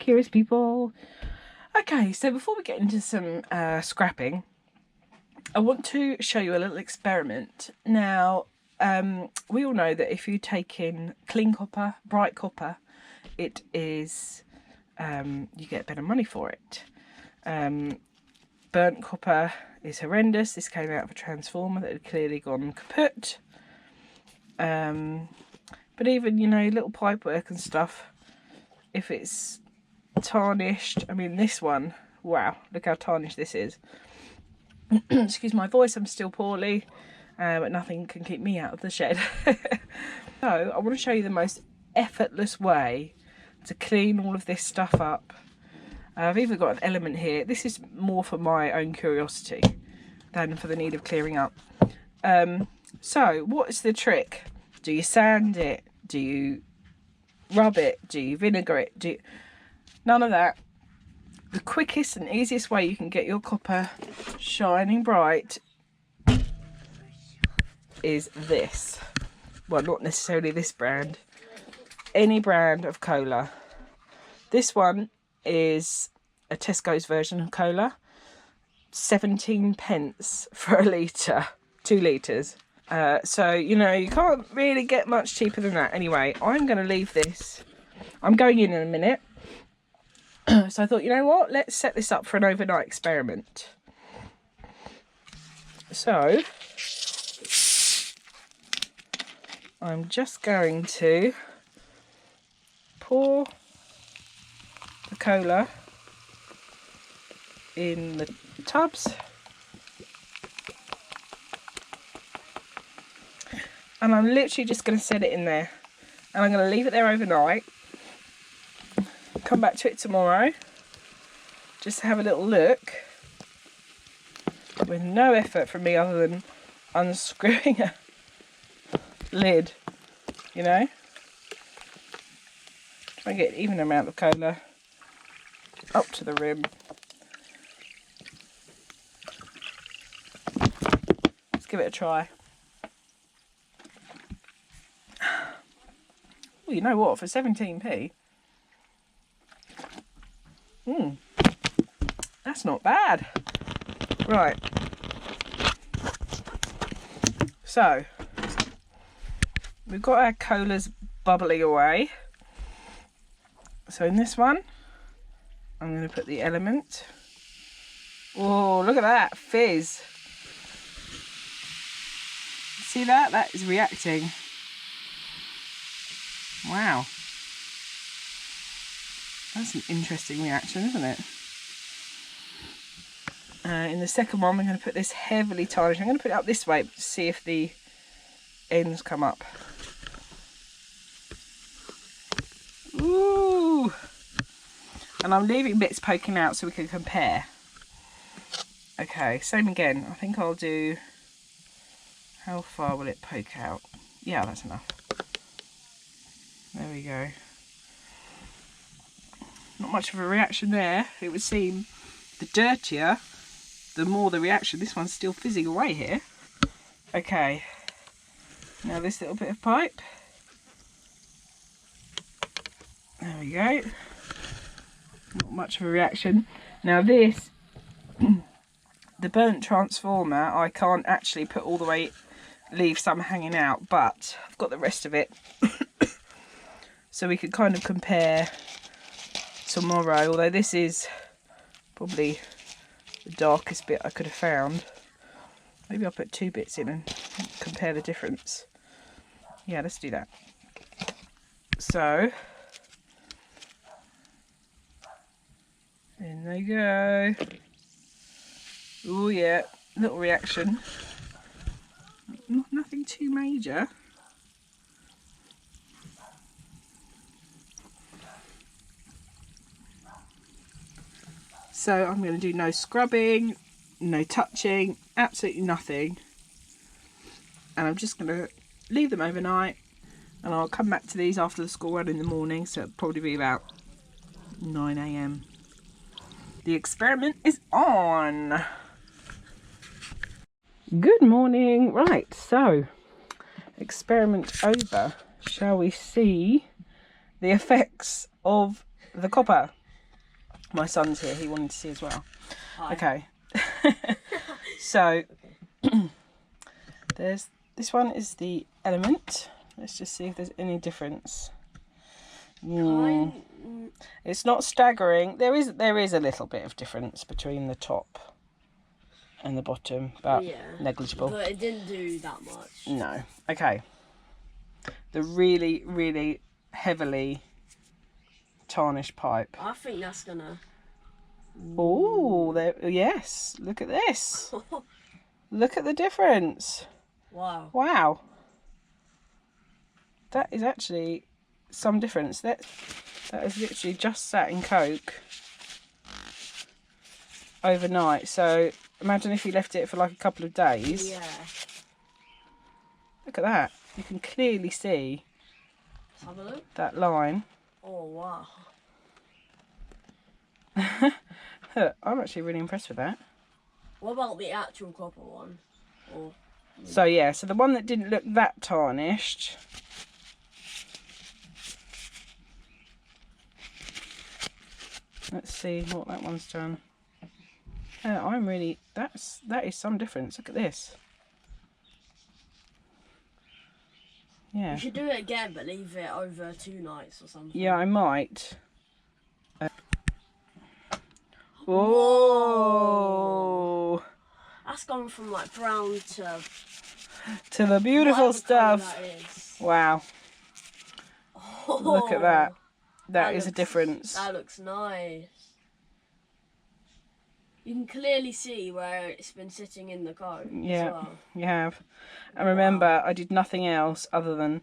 curious people. Okay, so before we get into some scrapping, I want to show you a little experiment. Now, we all know that if you take in clean copper, bright copper, it is, you get better money for it. Burnt copper is horrendous. This came out of a transformer that had clearly gone kaput. But even, you know, little pipe work and stuff, if it's tarnished, I mean this one, wow, look how tarnished this is. Excuse my voice, I'm still poorly, but nothing can keep me out of the shed. So I want to show you the most effortless way to clean all of this stuff up. I've even got an element here. This is more for my own curiosity than for the need of clearing up. So what is the trick? Do you sand it? Do you rub it? Do you vinegar it? None of that. The quickest and easiest way you can get your copper shining bright is this. Well, not necessarily this brand. Any brand of cola. This one is a Tesco's version of cola. 17 pence for a litre. 2 litres. So, you know, you can't really get much cheaper than that. Anyway, I'm going to leave this. I'm going in a minute. So I thought, you know what? Let's set this up for an overnight experiment. So, I'm just going to pour the cola in the tubs. And I'm literally just going to set it in there. And I'm going to leave it there overnight. Come back to it tomorrow. Just to have a little look. With no effort from me other than unscrewing a lid. You know. Try and get an even amount of cola up to the rim. Let's give it a try. Well, you know what, for 17p, that's not bad. Right, so we've got our colas bubbling away. So in this one, I'm going to put the element. Oh, look at that fizz. See that? That is reacting. Wow, that's an interesting reaction, isn't it? In the second one, I'm going to put this heavily tarnished. I'm going to put it up this way to see if the ends come up. Ooh! And I'm leaving bits poking out so we can compare. Okay, same again. I think I'll do... How far will it poke out? Yeah, that's enough. There we go. Not much of a reaction there. It would seem the dirtier, the more the reaction. This one's still fizzing away here. Okay. Now this little bit of pipe. There we go. Not much of a reaction. Now this, the burnt transformer, I can't actually put all the way, leave some hanging out, but I've got the rest of it. So we could kind of compare tomorrow, although this is probably the darkest bit I could have found. Maybe I'll put 2 bits in and compare the difference. Yeah, let's do that. So, in they go. Oh yeah, little reaction. Nothing too major. So I'm going to do no scrubbing, no touching, absolutely nothing. And I'm just going to leave them overnight, and I'll come back to these after the school run in the morning, so it'll probably be about 9 AM. The experiment is on. Good morning. Right, so experiment over. Shall we see the effects of the copper? My son's here, he wanted to see as well. Hi. Okay. So, this one is the Element. Let's just see if there's any difference. It's not staggering. There is a little bit of difference between the top and the bottom, but negligible. But it didn't do that much. No. Okay. The really, really heavily tarnished pipe. I think that's gonna... Oh, there. Yes. Look at this. Look at the difference. Wow. Wow. That is actually some difference. That is literally just sat in Coke overnight. So imagine if you left it for like a couple of days. Yeah. Look at that. You can clearly see Let's have a look. that line. Oh, wow. I'm actually really impressed with that. What about the actual copper one? Or... So yeah, so the one that didn't look that tarnished. Let's see what that one's done. I'm really, that is some difference. Look at this. Yeah. You should do it again, but leave it over 2 nights or something. Yeah, I might. Whoa! That's gone from like brown to the beautiful stuff. That is. Wow. Oh, look at that. That is a looks, difference. That looks nice. You can clearly see where it's been sitting in the Coke. Yeah, as well. you have. And remember, I did nothing else other than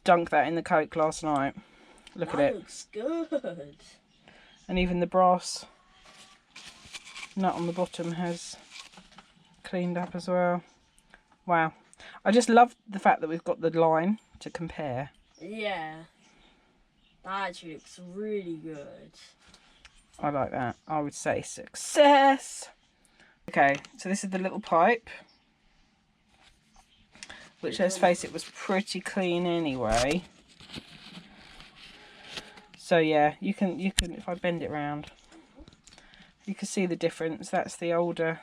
dunk that in the Coke last night. Look at it. That looks good. And even the brass nut on the bottom has cleaned up as well. Wow. I just love the fact that we've got the line to compare. Yeah. That actually looks really good. I like that. I would say success. Okay, so this is the little pipe, which, let's face it, was pretty clean anyway. So yeah, you can if I bend it round, you can see the difference. That's the older.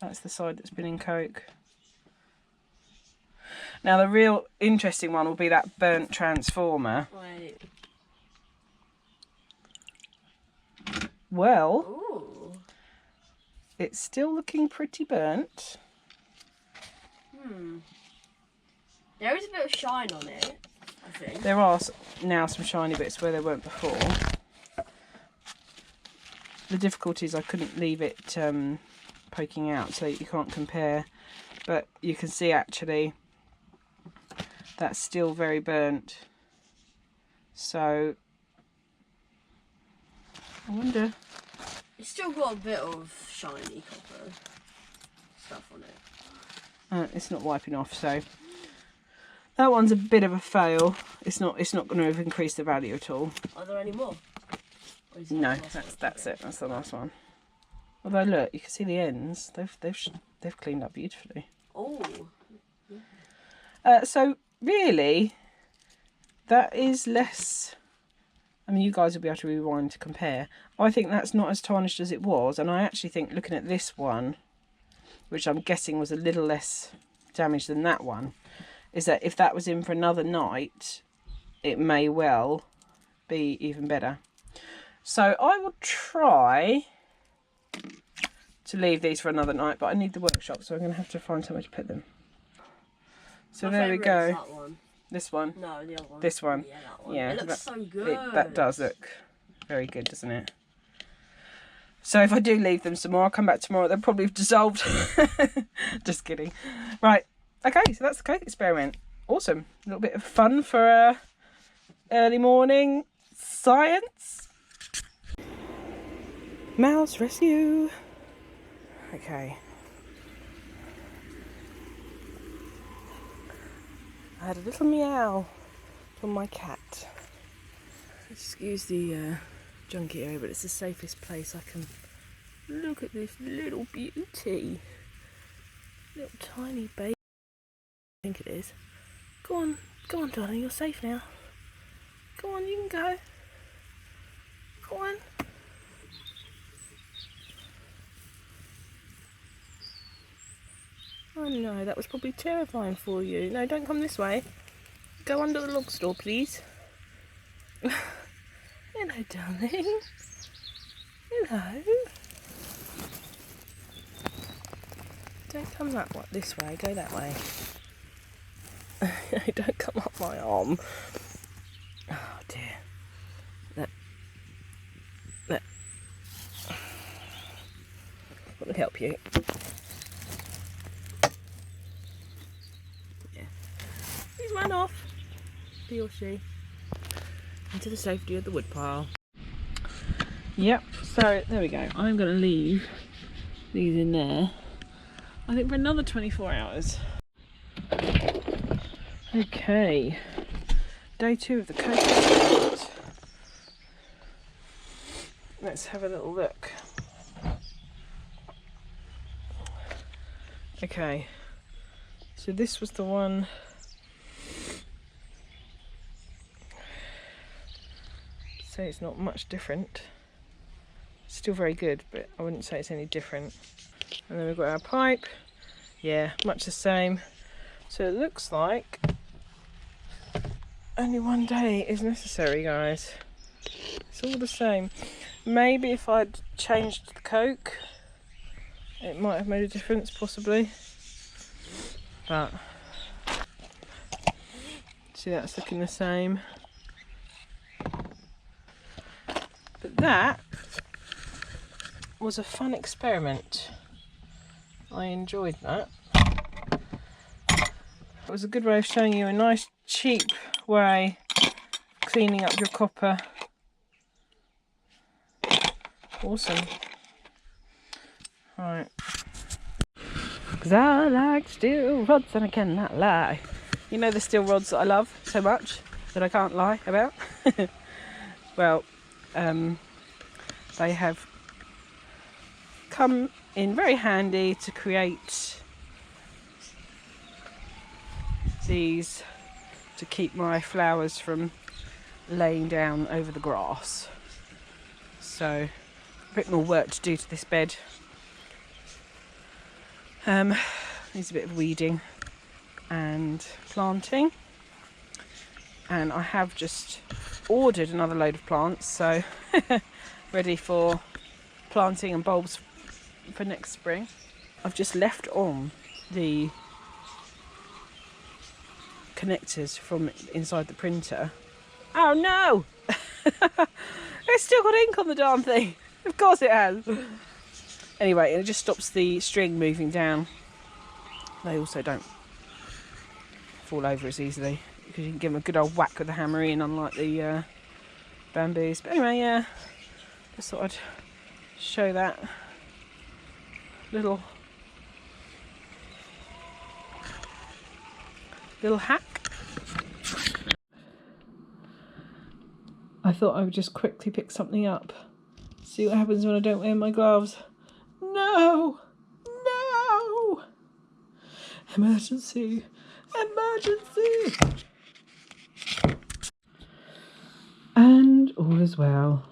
That's the side that's been in Coke. Now the real interesting one will be that burnt transformer. Wait. Well, Ooh. it's still looking pretty burnt. There is a bit of shine on it, I think. There are now some shiny bits where there weren't before. The difficulty is I couldn't leave it poking out so you can't compare. But you can see actually that's still very burnt. So I wonder. It's still got a bit of shiny copper stuff on it. It's not wiping off, so that one's a bit of a fail. It's not going to have increased the value at all. Are there any more? No, that's it. That's the last one. Although look, you can see the ends. They've cleaned up beautifully. Oh. So really, that is less. I mean, you guys will be able to rewind to compare. I think that's not as tarnished as it was, and I actually think looking at this one, which I'm guessing was a little less damaged than that one, is that if that was in for another night, it may well be even better. So I will try to leave these for another night, but I need the workshop, so I'm going to have to find somewhere to put them. So there we go. That one. This one? No, the other one. This one. Yeah, that one. Yeah, It looks so good. That does look very good, doesn't it? So if I do leave them some more, I'll come back tomorrow. They'll probably have dissolved. Just kidding. Right. Okay, so that's the Coke experiment. Awesome. A little bit of fun for early morning science. Mouse rescue. Okay. I had a little meow from my cat. Excuse the junky area, but it's the safest place I can look at this little beauty. Little tiny baby. I think it is. Go on, darling, you're safe now. Go on, you can go. Go on. Oh no, that was probably terrifying for you. No, don't come this way. Go under the log store, please. Hello, darling. Hello. Don't come this way. Go that way. Don't come up my arm. Oh dear. Look. Let me help you. Yeah. He's run off. He or she. Into the safety of the woodpile. Yep, so there we go. I'm going to leave these in there, I think, for another 24 hours. Okay, day 2 of the coat. Let's have a little look. Okay, so this was the one. So it's not much different. Still very good, but I wouldn't say it's any different. And then we've got our pipe. Yeah, much the same. So it looks like only one day is necessary, guys. It's all the same. Maybe if I'd changed the Coke, it might have made a difference, possibly. But see, that's looking the same. But that was a fun experiment. I enjoyed that. It was a good way of showing you a nice cheap way of cleaning up your copper. Awesome. Right. Because I like steel rods and I cannot lie. You know the steel rods that I love so much that I can't lie about? Well, they have come in very handy to create these to keep my flowers from laying down over the grass. So a bit more work to do to this bed. Needs a bit of weeding and planting, and I have just ordered another load of plants, so ready for planting and bulbs for next spring. I've just left on the connectors from inside the printer. Oh no! It's still got ink on the darn thing. Of course it has. Anyway, it just stops the string moving down. They also don't fall over as easily because you can give them a good old whack with the hammer in, unlike the bamboos. But anyway, yeah, just thought I'd show that little hack. I thought I would just quickly pick something up. See what happens when I don't wear my gloves. No! No! Emergency! Emergency! And all is well.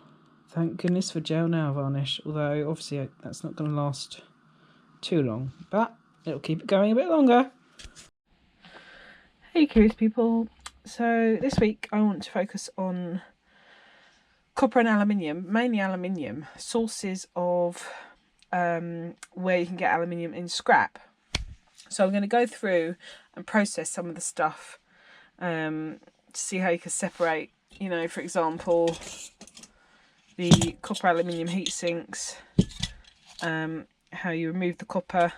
Thank goodness for gel nail varnish, although obviously that's not going to last too long, but it'll keep it going a bit longer. Hey curious people, so this week I want to focus on copper and aluminium, mainly aluminium, sources of where you can get aluminium in scrap. So I'm going to go through and process some of the stuff to see how you can separate, you know, for example, the copper aluminium heat sinks, how you remove the copper,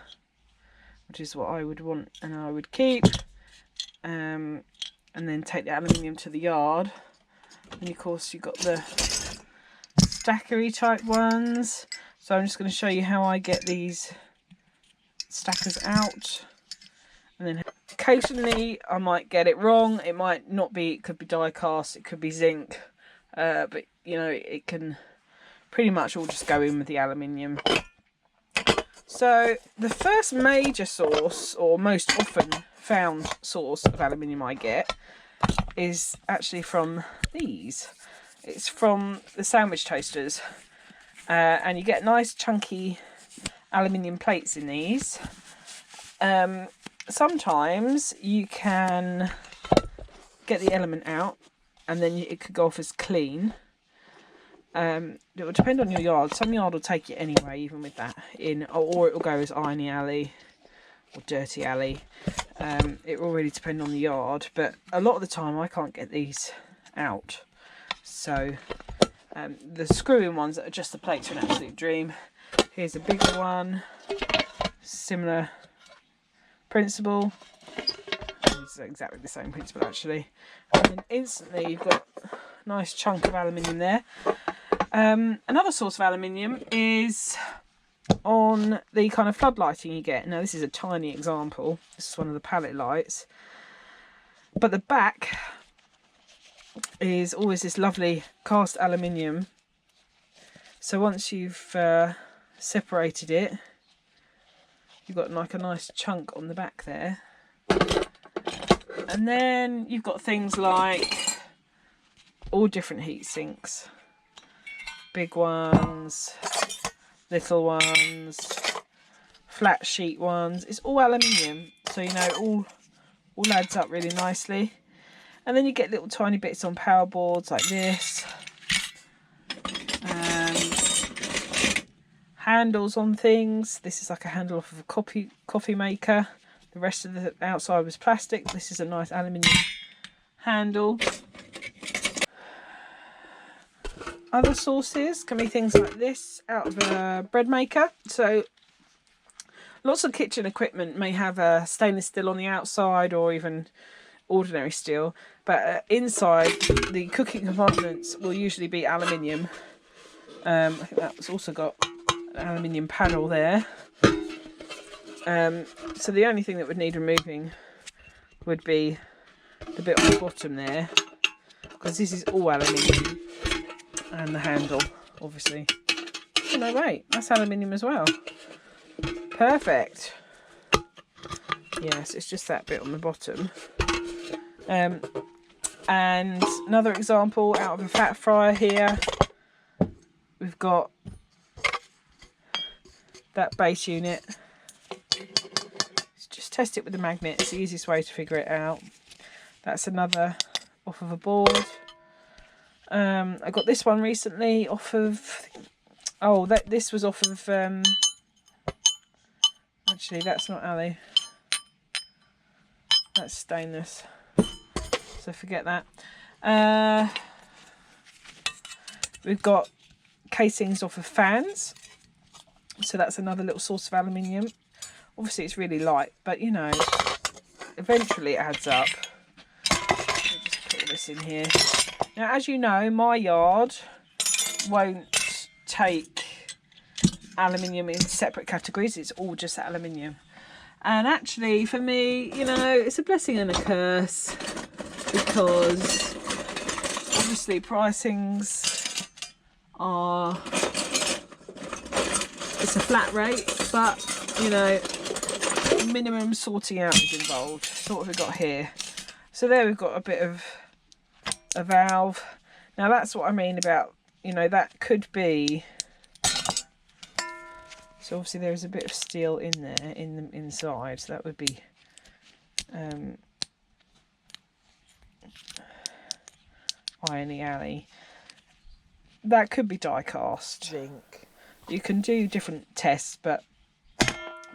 which is what I would want and I would keep, and then take the aluminium to the yard. And of course you've got the stackery type ones, so I'm just going to show you how I get these stackers out. And then occasionally I might get it wrong. It might not be, it could be die cast, it could be zinc, but you know, it can pretty much all just go in with the aluminium. So the first major source, or most often found source of aluminium I get, is actually from these. It's from the sandwich toasters, and you get nice chunky aluminium plates in these, Sometimes you can get the element out and then it could go off as clean. It will depend on your yard. Some yard will take it anyway, even with that in, or it will go as irony alley or dirty alley. It will really depend on the yard, but a lot of the time I can't get these out. So the screw-in ones that are just the plates are an absolute dream. Here's a bigger one, similar principle. It's exactly the same principle actually. And then instantly you've got a nice chunk of aluminium there. Another source of aluminium is on the kind of floodlighting you get. Now this is a tiny example. This is one of the pallet lights. But the back is always this lovely cast aluminium. So once you've separated it, you've got like a nice chunk on the back there. And then you've got things like all different heat sinks. Big ones, little ones, flat sheet ones. It's all aluminium, so you know it all adds up really nicely. And then you get little tiny bits on power boards like this. Handles on things. This is like a handle off of a coffee maker. The rest of the outside was plastic. This is a nice aluminium handle. Other sources can be things like this out of a bread maker. So lots of kitchen equipment may have a stainless steel on the outside or even ordinary steel, but inside the cooking compartments will usually be aluminium. I think that's also got an aluminium panel there. So the only thing that would need removing would be the bit on the bottom there, because this is all aluminium, and the handle obviously. Oh, no wait, that's aluminium as well. Perfect. Yes, it's just that bit on the bottom. And another example out of a fat fryer here, we've got that base unit. Let's just test it with the magnet. It's the easiest way to figure it out. That's another off of a board. I got this one recently off of, this was off of, actually that's not alley, that's stainless, so forget that. We've got casings off of fans, so that's another little source of aluminium. Obviously it's really light, but you know, eventually it adds up. Let me just put all this in here. Now, as you know, my yard won't take aluminium in separate categories. It's all just aluminium. And actually, for me, you know, it's a blessing and a curse, because obviously pricings are, it's a flat rate, but, you know, minimum sorting out is involved. So what have we got here? So there we've got a bit of a valve. Now that's what I mean about, you know, that could be, so obviously there is a bit of steel in there in the inside, so that would be irony alley. That could be die cast zinc. You can do different tests, but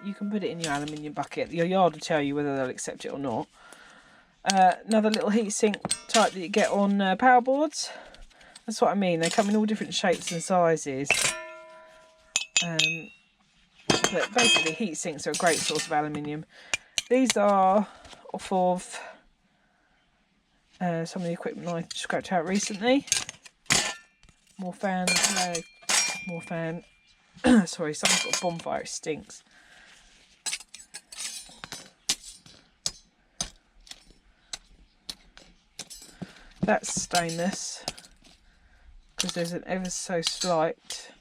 you can put it in your aluminium bucket. Your yard will tell you whether they'll accept it or not. Another little heatsink type that you get on power boards. That's what I mean. They come in all different shapes and sizes. But basically heatsinks are a great source of aluminium. These are off of some of the equipment I scrapped out recently. More fan. More fan. Sorry, someone's got a bonfire. It stinks. That's stainless, because there's an ever so slight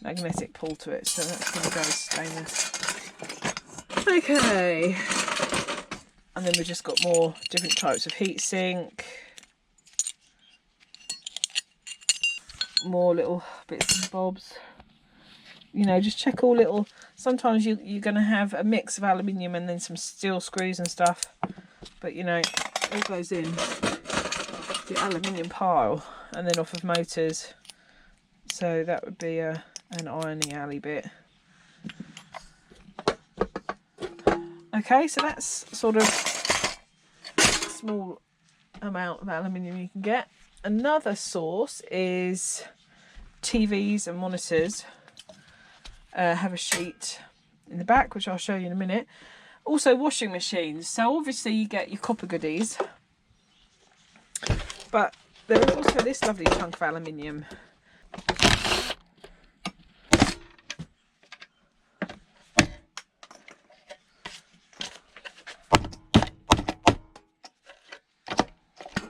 magnetic pull to it, so that's going to go as stainless. Okay, and then we've just got more different types of heatsink, more little bits and bobs. you know, just check all little, sometimes you're going to have a mix of aluminium and then some steel screws and stuff, but you know, it all goes in the aluminium pile and then off of motors. So that would be an ironing alley bit. Okay, so that's sort of a small amount of aluminium you can get. Another source is TVs and monitors. Have a sheet in the back, which I'll show you in a minute. Also washing machines. So obviously you get your copper goodies, but there is also this lovely chunk of aluminium. Do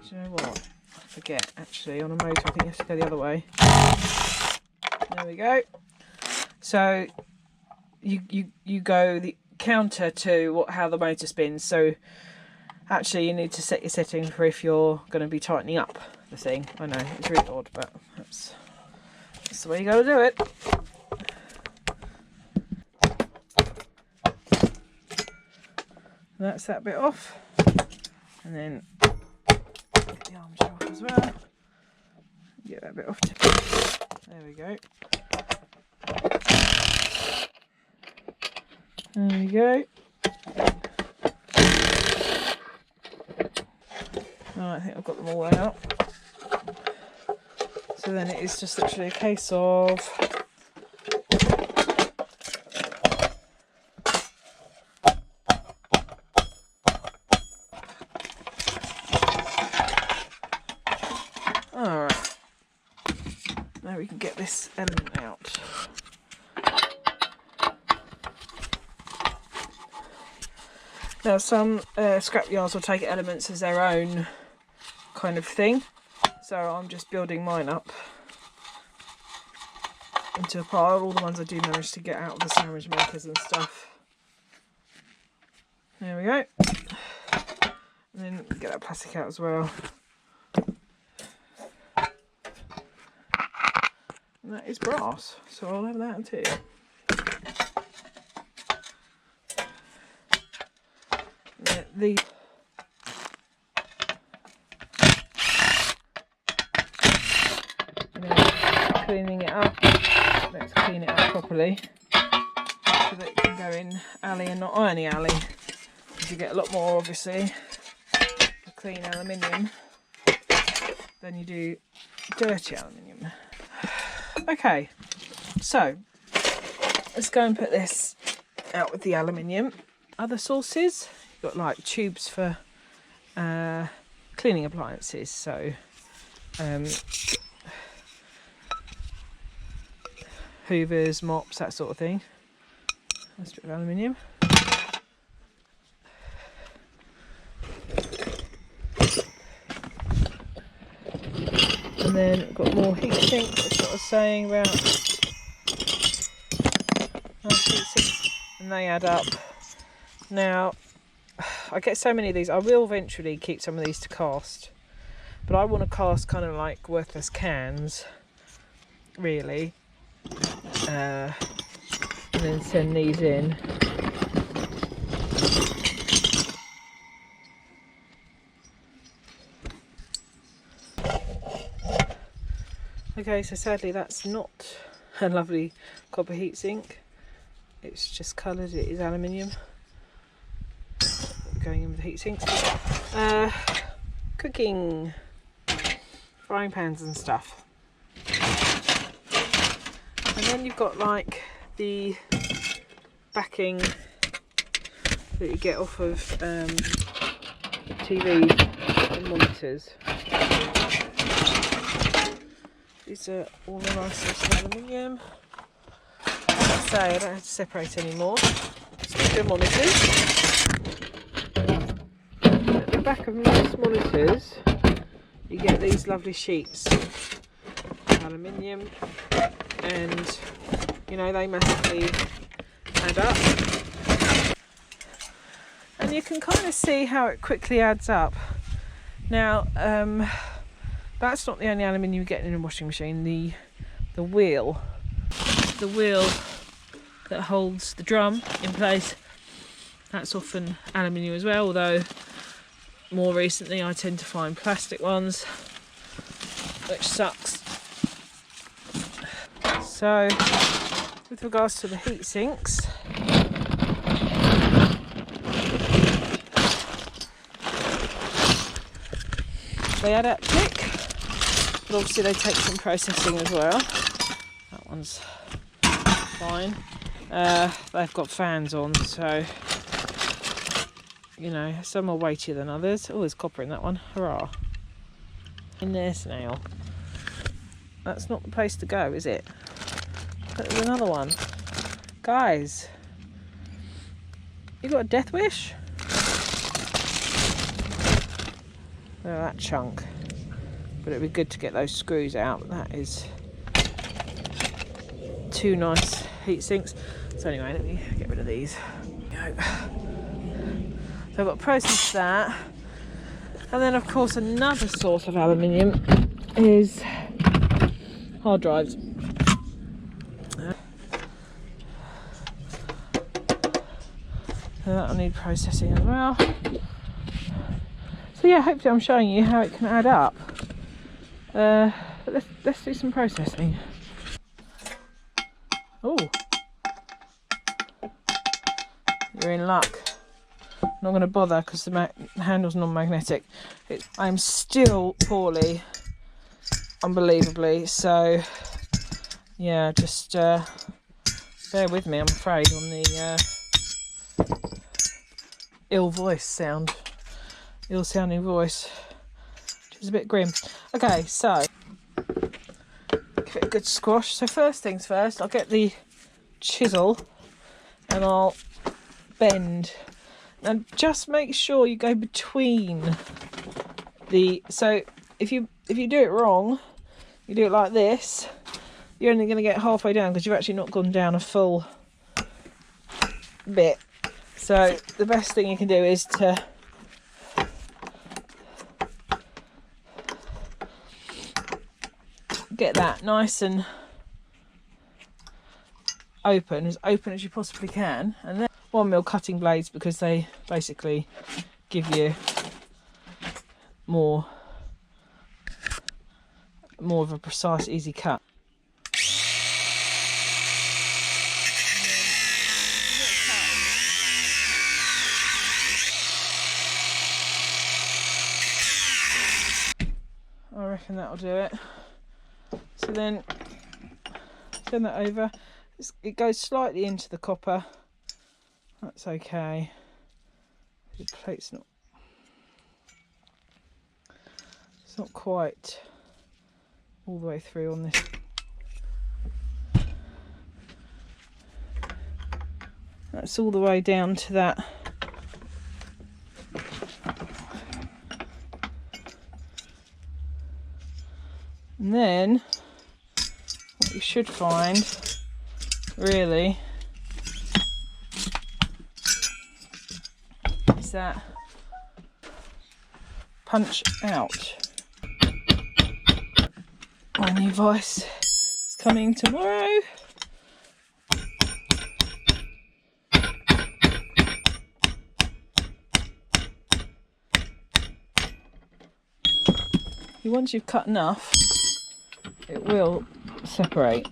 you know what? I forget actually, on a motor I think you have to go the other way. There we go. So you go the counter to how the motor spins. So actually you need to set your setting for if you're going to be tightening up the thing. I know it's really odd, but that's the way you got to do it. That's that bit off, and then get the armature off as well. Get that bit off too. There we go. There we go. Right, I think I've got them all out. So then it is just literally a case of alright. Now we can get this element out. Now some scrapyards will take elements as their own kind of thing, so I'm just building mine up into a pile, all the ones I do manage to get out of the sandwich makers and stuff. There we go. And then get that plastic out as well. And that is brass, so I'll have that too. The cleaning it up. Let's clean it up properly so that it can go in alley and not irony alley. Because you get a lot more, obviously, clean aluminium than you do dirty aluminium. Okay, so let's go and put this out with the aluminium. Other sources, you've got like tubes for cleaning appliances, so hoovers, mops, that sort of thing. That's a bit of aluminium. And then we've got more heat sinks, that's what I was saying about heat sinks, and they add up. Now, I get so many of these. I will eventually keep some of these to cast, but I want to cast kind of like worthless cans, really, and then send these in. Okay, so sadly that's not a lovely copper heatsink. It's just coloured, it is aluminium. Going in with the heatsinks. Cooking, frying pans and stuff. And then you've got like the backing that you get off of TVs and monitors. These are all a nice source of aluminium. As I say, I don't have to separate anymore. Speaking of monitors, at the back of most monitors you get these lovely sheets of aluminium, and you know, they massively add up, and you can kind of see how it quickly adds up. Now that's not the only aluminium you get in a washing machine. The wheel that holds the drum in place. That's often aluminium as well, although more recently I tend to find plastic ones, which sucks. So with regards to the heat sinks, they add up quick, but obviously they take some processing as well. That one's fine. They've got fans on, so you know, some are weightier than others. Oh, there's copper in that one. Hurrah. In there, snail. That's not the place to go, is it? But there's another one. Guys, you got a death wish? Look at that chunk. But it'd be good to get those screws out. That is 2 nice heat sinks. So anyway, let me get rid of these. Go. So I've got to process that. And then of course another source of aluminium is hard drives. So that'll need processing as well. So yeah, hopefully I'm showing you how it can add up. But let's do some processing. Oh, you're in luck. I'm not going to bother because the handle's non-magnetic. I'm still poorly, unbelievably. So yeah, just bear with me, I'm afraid, on the ill-sounding voice, which is a bit grim. Okay, so give it a good squash. So first things first, I'll get the chisel and I'll bend. And just make sure you go between the. So if you do it wrong, you do it like this, you're only going to get halfway down because you've actually not gone down a full bit. So the best thing you can do is to get that nice and open as you possibly can, and then 1mm cutting blades because they basically give you more of a precise, easy cut. I reckon that'll do it. So then turn that over. It goes slightly into the copper. That's okay. The plate's not. It's not quite all the way through on this. That's all the way down to that. And then what you should find really is that punch out. My new voice is coming tomorrow. Once you've cut enough, it will separate.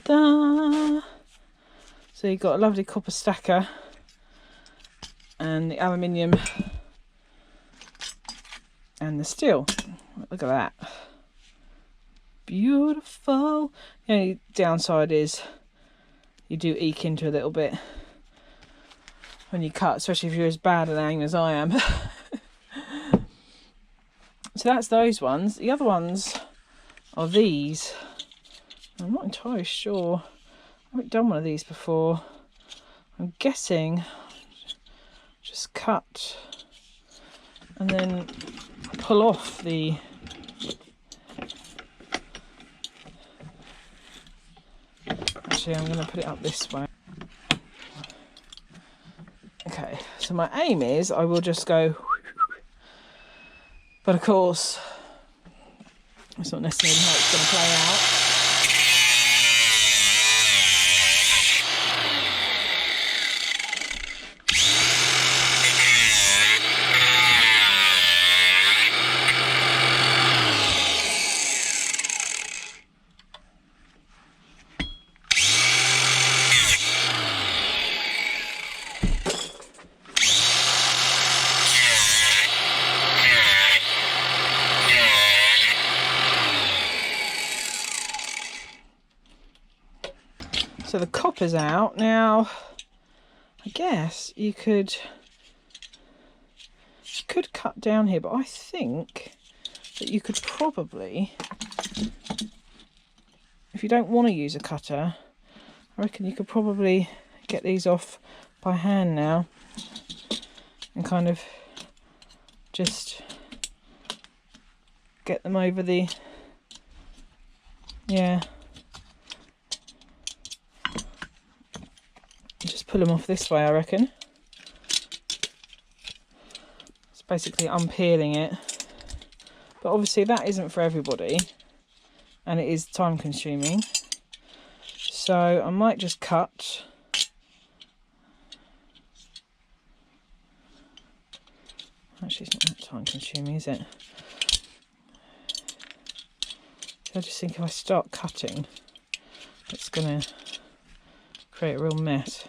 Ta-da! So you've got a lovely copper stacker and the aluminium and the steel. Look at that. Beautiful. The only downside is you do eke into a little bit when you cut, especially if you're as bad at aim as I am. So that's those ones. The other ones are these. I'm not entirely sure. I haven't done one of these before. I'm guessing just cut and then pull off the actually I'm going to put it up this way. Okay, so my aim is I will just go, but of course that's not necessarily how it's going to play out. So the copper's out. Now, I guess you could cut down here, but I think that you could probably, if you don't want to use a cutter, I reckon you could probably get these off by hand now and kind of just get them over the, yeah, just pull them off this way, I reckon. It's basically unpeeling it, but obviously that isn't for everybody and it is time consuming, so I might just cut. Actually, it's not that time consuming, is it? I just think if I start cutting, it's going to create a real mess.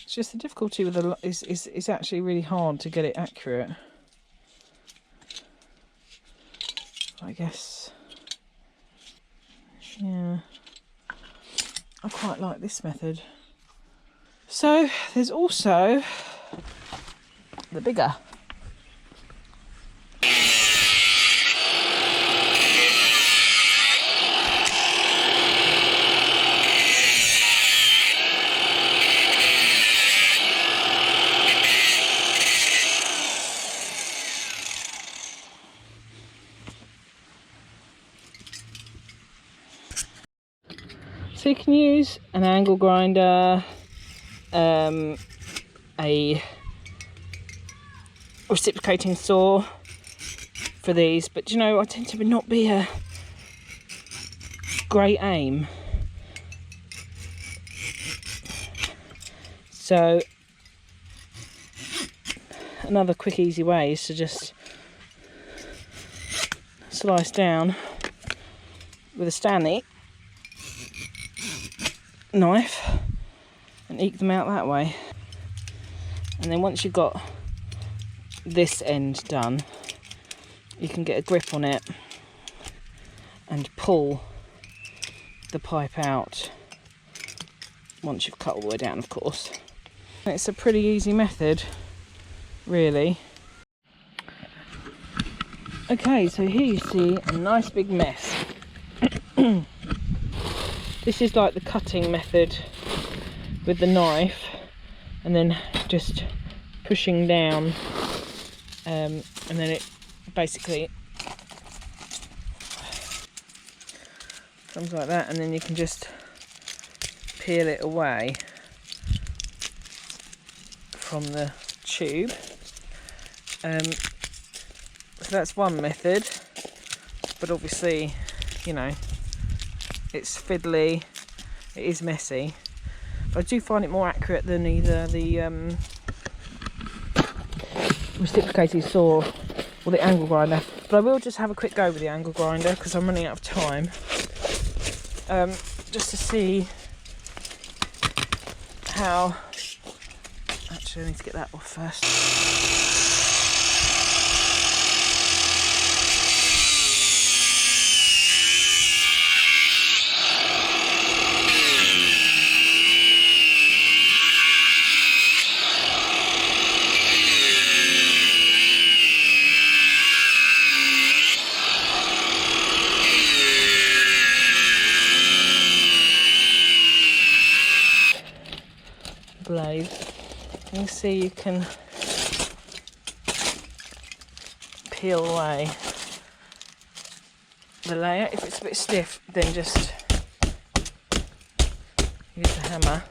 It's just the difficulty with the is actually really hard to get it accurate. I guess, yeah, I quite like this method. So there's also the bigger. So you can use an angle grinder, a reciprocating saw for these, but you know, I tend to not be a great aim. So another quick easy way is to just slice down with a Stanley knife and eke them out that way. And then once you've got this end done, you can get a grip on it and pull the pipe out once you've cut all the way down, of course. And it's a pretty easy method, really. Okay, so here you see a nice big mess. This is like the cutting method with the knife and then just pushing down, and then it basically comes like that, and then you can just peel it away from the tube. So that's one method, but obviously, you know, it's fiddly, it is messy. But I do find it more accurate than either the reciprocating saw or the angle grinder. But I will just have a quick go with the angle grinder because I'm running out of time. Just to see how... Actually, I need to get that off first. Blade. You see, you can peel away the layer. If it's a bit stiff, then just use the hammer,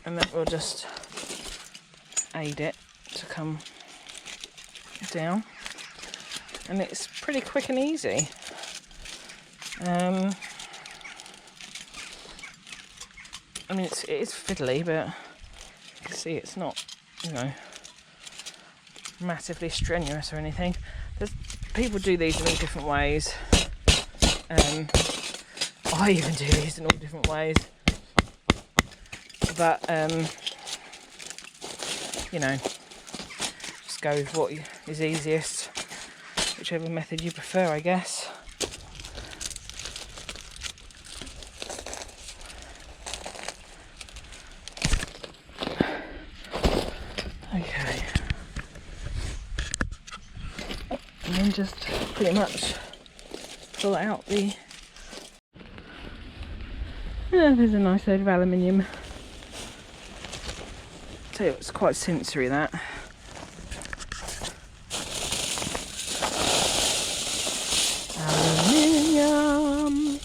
and that will just aid it to come down. And it's pretty quick and easy. I mean, it is fiddly, but you can see it's not, you know, massively strenuous or anything. People do these in all different ways. I even do these in all different ways. But, you know, just go with what is easiest, whichever method you prefer, I guess. Okay. And then just pretty much pull out the... there's a nice load of aluminium. Tell you, it's quite sensory, that. Aluminium.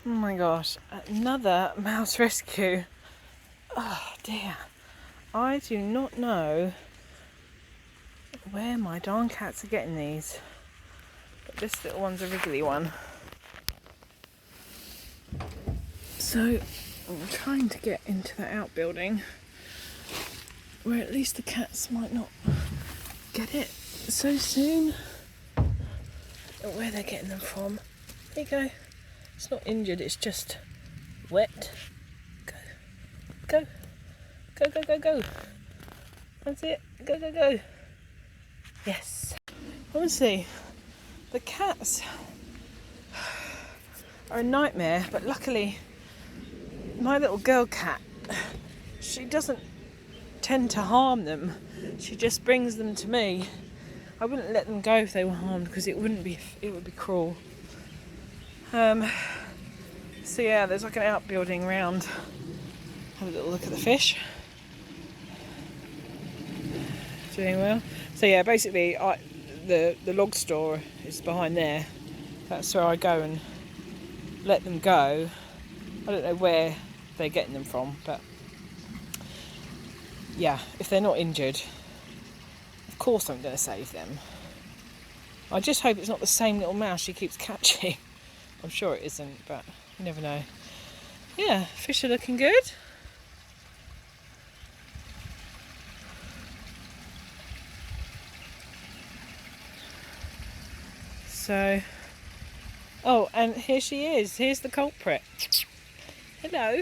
Oh my gosh, another mouse rescue. Oh dear. I do not know where my darn cats are getting these. But this little one's a wriggly one. So I'm trying to get into the outbuilding where at least the cats might not get it so soon. I don't know where they're getting them from. There you go. It's not injured, it's just wet. Go. Go. Go, go, go, go. That's it. Go, go, go. Yes. Honestly, the cats are a nightmare, but luckily my little girl cat, she doesn't tend to harm them. She just brings them to me. I wouldn't let them go if they were harmed, because it would be cruel. So yeah, there's like an outbuilding around. Have a little look at the fish. Doing well. So yeah, basically the log store is behind there. That's where I go and let them go. I don't know where they're getting them from, but yeah, if they're not injured, of course I'm going to save them. I just hope it's not the same little mouse she keeps catching. I'm sure it isn't, but you never know. Yeah, fish are looking good. So, oh, and here she is. Here's the culprit. Hello.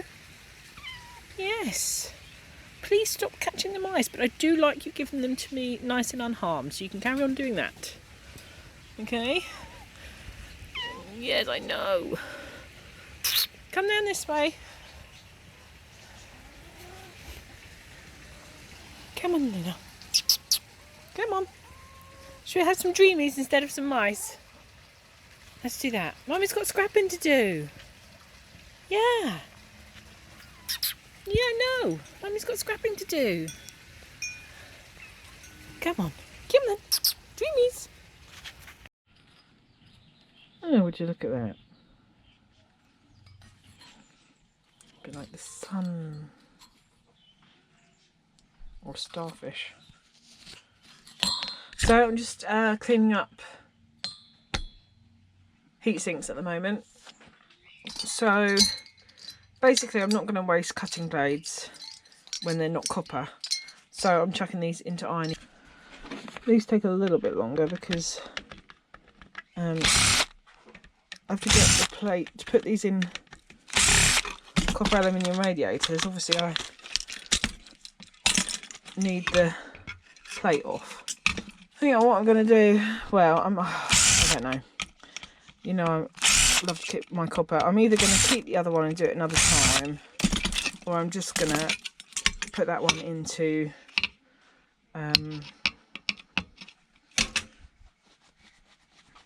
Yes. Please stop catching the mice, but I do like you giving them to me nice and unharmed, so you can carry on doing that. Okay? Yes, I know. Come down this way. Come on, Luna. Come on. Should we have some dreamies instead of some mice? Let's do that. Mummy's got scrapping to do. Yeah. Yeah, no. Mummy's got scrapping to do. Come on. Come on. Dreamies. Oh, would you look at that? A bit like the sun. Or starfish. So I'm just cleaning up heat sinks at the moment. So basically I'm not going to waste cutting blades when they're not copper. So I'm chucking these into ironing. These take a little bit longer because I have to get the plate to put these in copper aluminium radiators. Obviously I need the plate off. I think what I'm going to do, well, I don't know. You know, I love to keep my copper. I'm either going to keep the other one and do it another time, or I'm just going to put that one into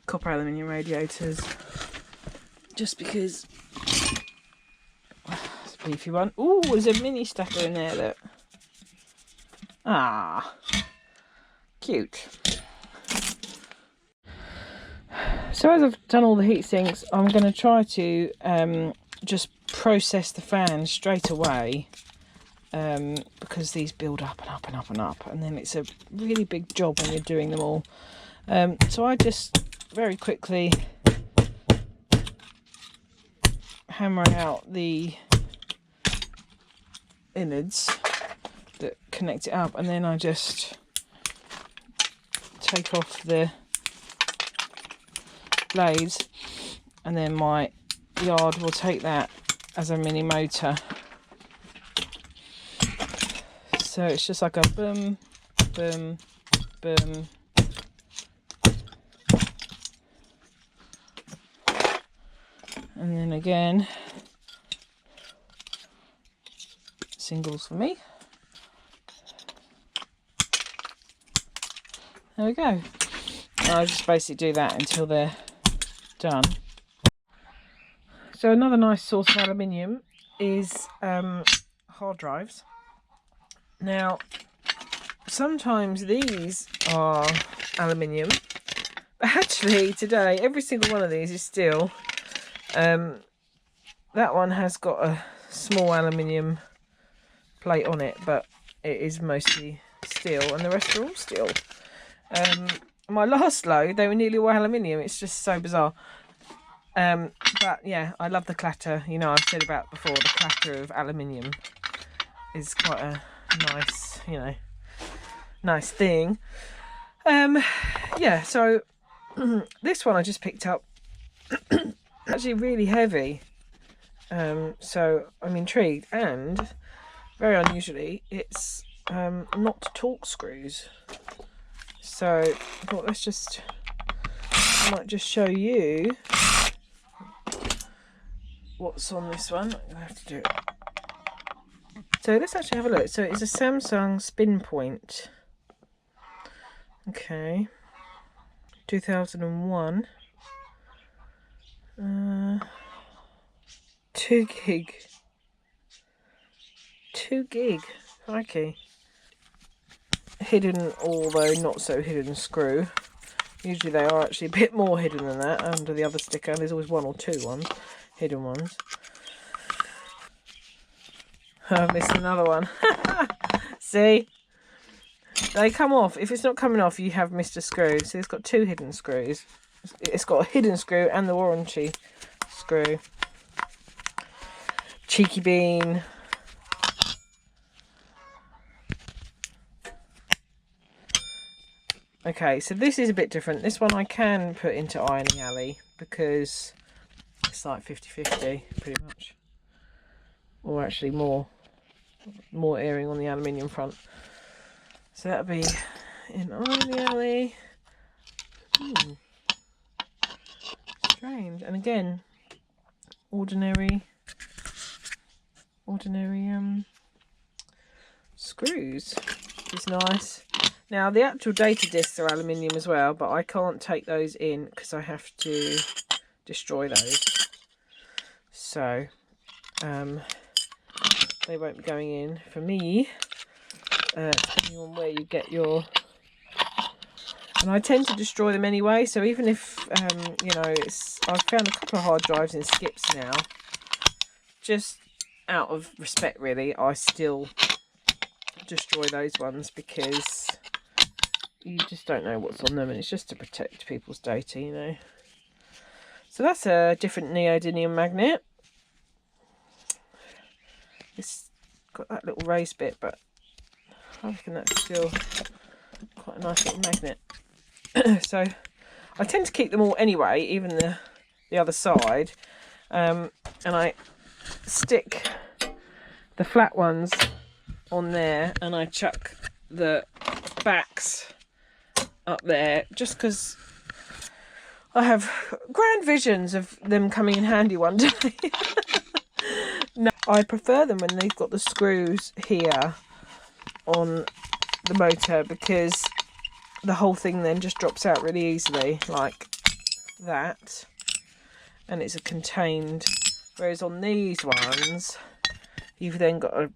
copper aluminium radiators, just because it's a beefy one. Ooh, there's a mini stacker in there, look. Ah, cute. So as I've done all the heat sinks, I'm going to try to just process the fans straight away, because these build up and up and up and up, and then it's a really big job when you're doing them all. So I just very quickly hammer out the innards that connect it up, and then I just take off the blades, and then my yard will take that as a mini motor. So it's just like a boom, boom, boom. And then again, singles for me. There we go. I'll just basically do that until they're done. So another nice source of aluminium is hard drives. Now, sometimes these are aluminium, but actually today every single one of these is steel. That one has got a small aluminium plate on it, but it is mostly steel, and the rest are all steel. My last load, they were nearly all aluminium. It's just so bizarre. But yeah, I love the clatter. You know, I've said about before, the clatter of aluminium is quite a nice, you know, nice thing. Yeah, so this one I just picked up, actually really heavy. So I'm intrigued, and very unusually, it's not torque screws. So I thought I might just show you what's on this one. I'm gonna have to do it. So let's actually have a look. So it's a Samsung Spin Point. Okay. 2001. 2 gig. 2 gig. Crikey. Hidden, although not so hidden screw. Usually they are actually a bit more hidden than that under the other sticker. There's always one or two ones, hidden ones. I've missed another one. See? They come off. If it's not coming off, you have missed a screw. So it's got 2 hidden screws. It's got a hidden screw and the warranty screw. Cheeky bean. Okay, so this is a bit different. This one I can put into ironing alley because it's like 50-50 pretty much. Or actually more airing on the aluminium front. So that'll be in ironing alley. Strange. And again, ordinary screws, which is nice. Now the actual data discs are aluminium as well, but I can't take those in because I have to destroy those. So they won't be going in for me, depending on where you get your... And I tend to destroy them anyway, so even if, you know, I've found a couple of hard drives in skips now, just out of respect really, I still destroy those ones because you just don't know what's on them, and it's just to protect people's data, you know. So that's a different neodymium magnet. It's got that little raised bit, but I reckon that's still quite a nice little magnet. So I tend to keep them all anyway, even the other side, and I stick the flat ones on there, and I chuck the backs up there just because I have grand visions of them coming in handy one day. No, I prefer them when they've got the screws here on the motor, because the whole thing then just drops out really easily like that, and it's a contained, whereas on these ones you've then got to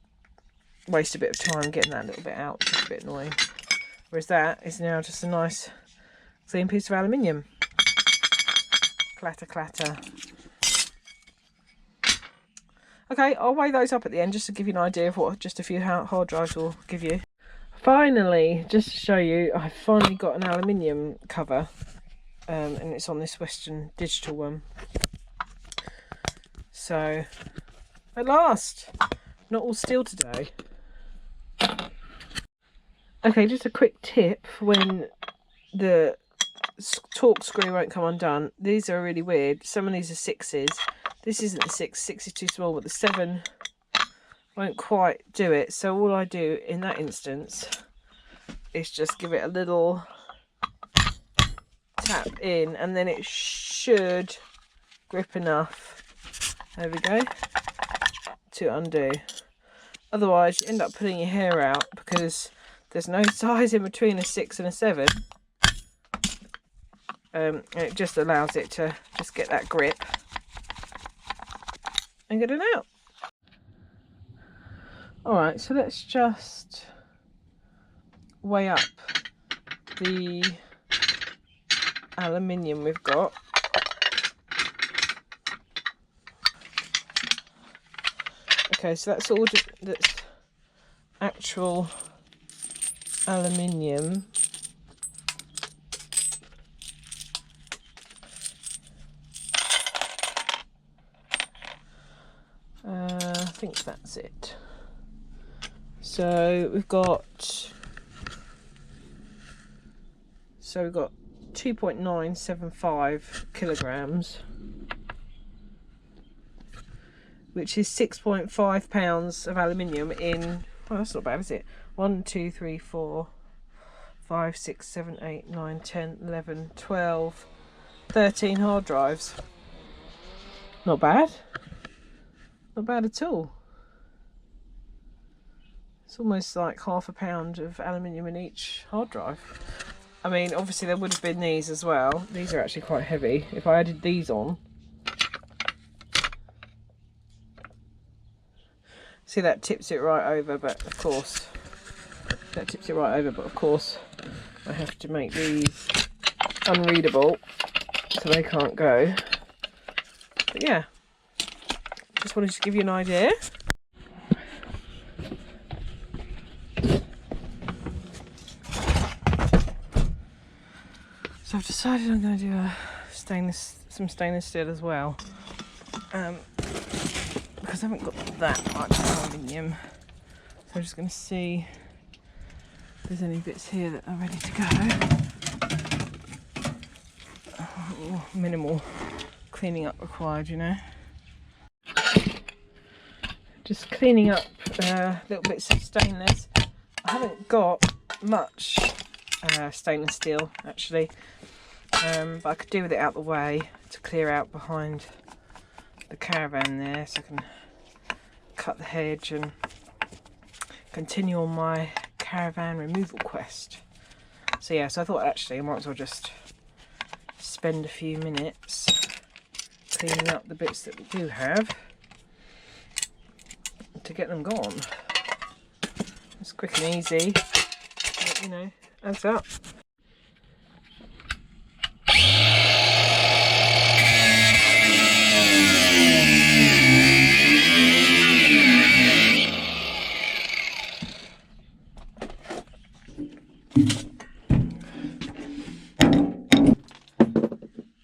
waste a bit of time getting that little bit out, which is a bit annoying. Whereas that is now just a nice clean piece of aluminium. Clatter, clatter. Okay, I'll weigh those up at the end just to give you an idea of what just a few hard drives will give you. Finally, just to show you, I've finally got an aluminium cover, and it's on this Western Digital one. So, at last, not all steel today. Okay, just a quick tip for when the torque screw won't come undone. These are really weird. Some of these are 6s. This isn't the 6. 6 is too small, but the 7 won't quite do it. So all I do in that instance is just give it a little tap in, and then it should grip enough. There we go. To undo. Otherwise, you end up pulling your hair out because there's no size in between a 6 and a 7. And it just allows it to just get that grip and get it out. Alright, so let's just weigh up the aluminium we've got. Okay, so that's all that's actual aluminium. I think that's it. So we've got 2.975 kilograms, which is 6.5 pounds of aluminium in, oh, that's not bad, is it? 1, 2, 3, 4, 5, 6, 7, 8, 9, 10, 11, 12, 13 hard drives. Not bad. Not bad at all. It's almost like £0.5 pound of aluminium in each hard drive. I mean, obviously there would have been these as well. These are actually quite heavy. If I added these on, see, that tips it right over, but of course, I have to make these unreadable so they can't go. But yeah, just wanted to give you an idea. So I've decided I'm going to do some stainless steel as well, because I haven't got that much aluminium. So I'm just going to see if there's any bits here that are ready to go. Oh, minimal cleaning up required, you know. Just cleaning up little bits of stainless. I haven't got much stainless steel actually, but I could do with it out the way to clear out behind the caravan there, so I can cut the hedge and continue on my caravan removal quest. So yeah, so I thought actually I might as well just spend a few minutes cleaning up the bits that we do have to get them gone. It's quick and easy, but, you know, adds up.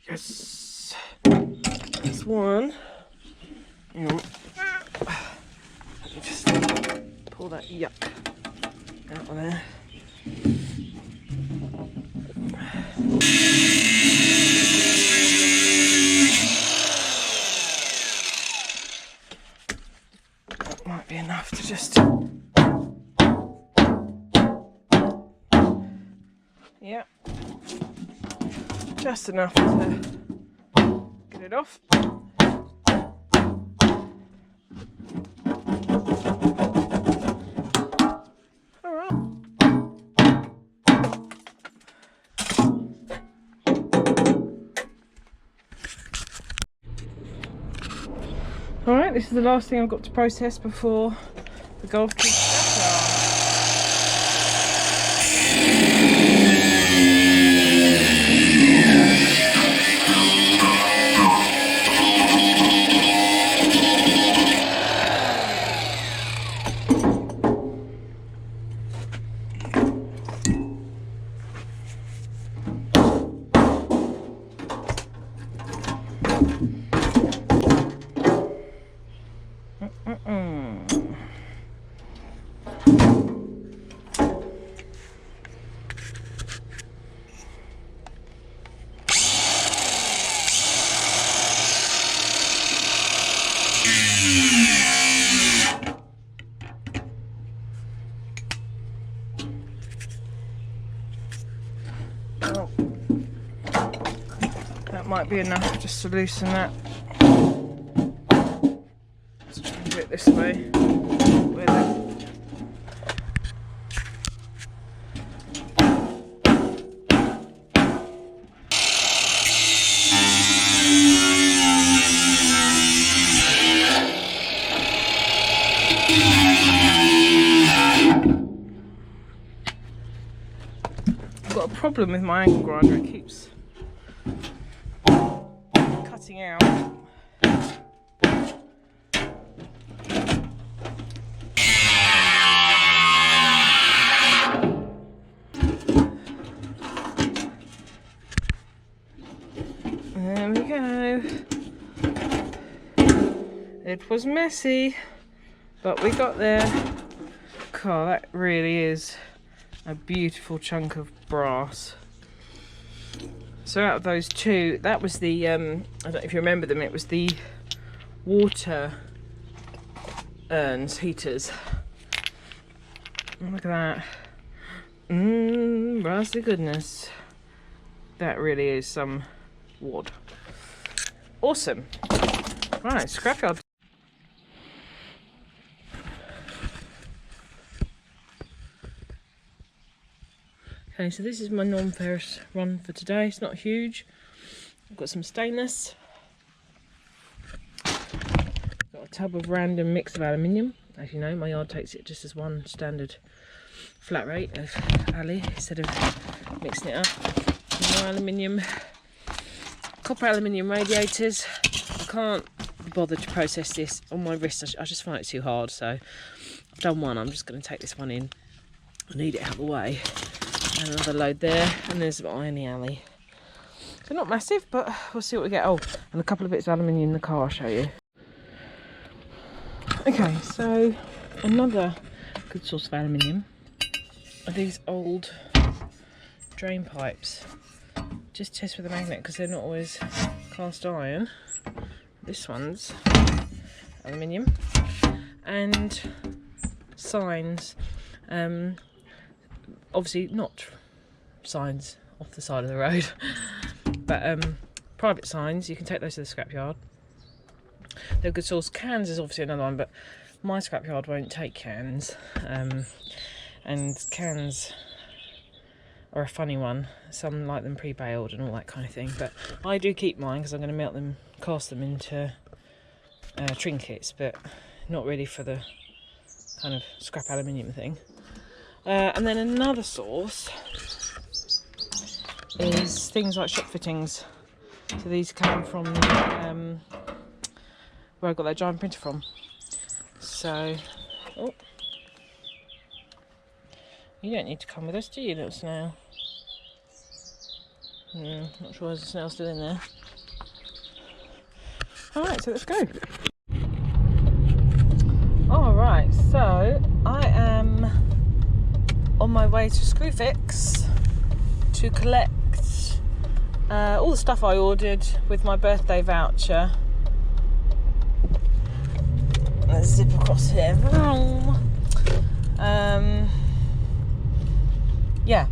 Yes, there's one. Hang on. Let me just pull that yuck out of there. That might be enough to just, yeah, just enough to get it off. Alright, this is the last thing I've got to process before the golf trip. Oh, that might be enough just to loosen that. Let's try and do it this way. With it. I've got a problem with my angle grinder, it keeps cutting out. There we go. It was messy, but we got there. God, that really is a beautiful chunk of brass. So out of those two, that was the I don't know if you remember them, it was the water urns, heaters. Look at that. Brassy goodness. That really is some wood. Awesome. Right, scrapyard. Okay, so this is my non-ferrous run for today. It's not huge. I've got some stainless. Got a tub of random mix of aluminium. As you know, my yard takes it just as one standard flat rate of ali instead of mixing it up. More aluminium, copper aluminium radiators. I can't be bothered to process this on my wrist. I just find it too hard. So I've done one. I'm just going to take this one in. I need it out of the way. And another load there, and there's an iron alley. So not massive, but we'll see what we get. Oh, and a couple of bits of aluminium in the car, I'll show you. Okay, so another good source of aluminium are these old drain pipes. Just test with a magnet because they're not always cast iron. This one's aluminium. And signs. Obviously not signs off the side of the road, but private signs, you can take those to the scrapyard. They're a good source. Cans is obviously another one, but my scrapyard won't take cans, and cans are a funny one. Some like them pre-baled and all that kind of thing, but I do keep mine because I'm going to melt them, cast them into trinkets, but not really for the kind of scrap aluminium thing. And then another source is things like shop fittings. So these come from where I got that giant printer from. So, oh, you don't need to come with us, do you, little snail? Not sure there's a snail still in there. Alright, so let's go. Alright, so I am on my way to Screwfix to collect all the stuff I ordered with my birthday voucher. Let's zip across here. Yeah,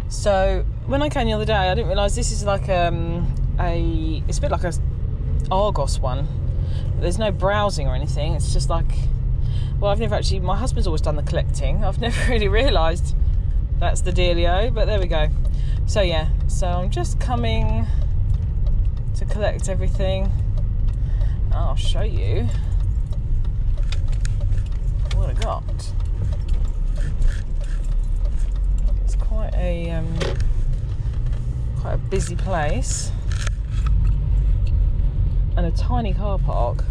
so when I came the other day I didn't realise this is like it's a bit like a Argos one. There's no browsing or anything, it's just like, well, I've never actually, my husband's always done the collecting. I've never really realised that's the dealio, but there we go. So yeah, so I'm just coming to collect everything. I'll show you what I got. It's quite a busy place and a tiny car park,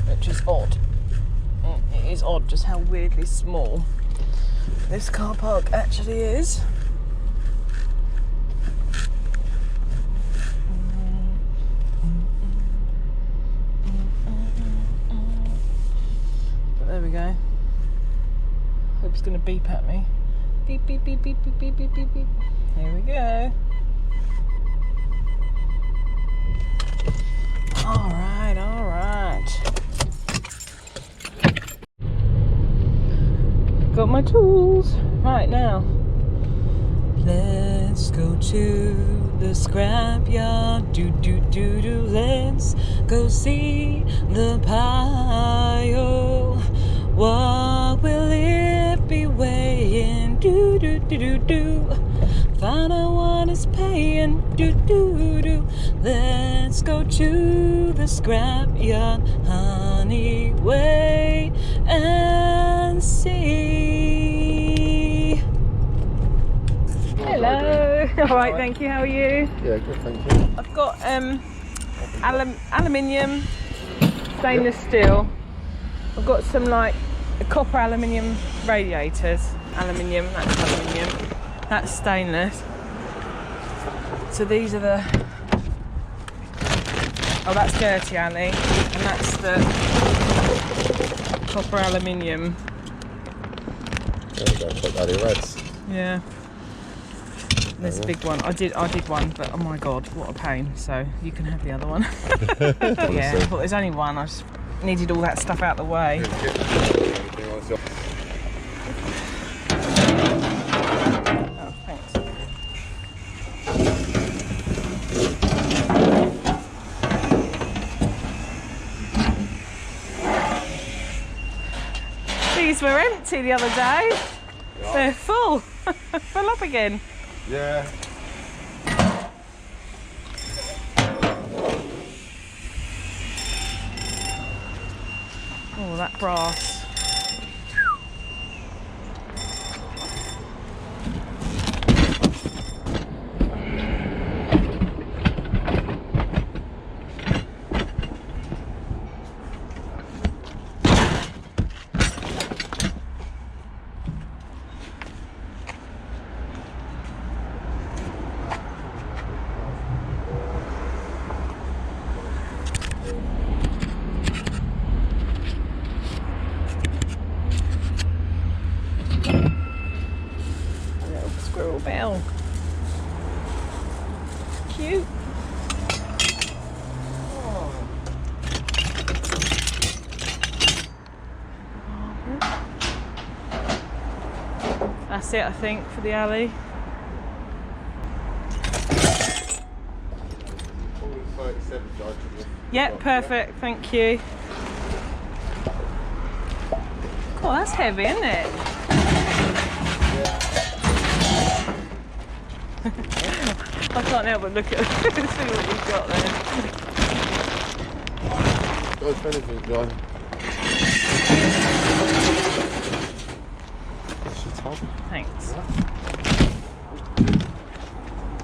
which is odd. It is odd just how weirdly small this car park actually is. But there we go. Hope it's going to beep at me. Beep, beep, beep, beep, beep, beep, beep, beep, beep. Here we go. Alright, alright. Got my tools. Right now, let's Let's go to the scrapyard. Do do do do. Let's go see the pile. What will it be weighing? Do do do do do. Find out what it's paying. Do do do. Let's go to the scrapyard, honey. Wait and see. Hello. All right, thank you. How are you? Yeah, good, thank you. I've got aluminium, stainless steel. I've got some like copper aluminium radiators. Aluminium, that's aluminium. That's stainless. So these are the. Oh, that's dirty Ali, and that's the copper aluminium. There we go, put that in reds. Yeah. There's a big one. I did one, but oh my god, what a pain. So you can have the other one. Yeah, I thought there's only one. I just needed all that stuff out of the way. Oh, thanks. These were empty the other day. Yeah. They're full. Full up again. Yeah. Oh, that brass. Squirrel bell. Cute. Oh. That's it, I think, for the alley. Yep, perfect, thank you. Oh, that's heavy, isn't it? I can't help but look at see what you've got there. Got as anything, John. Thanks.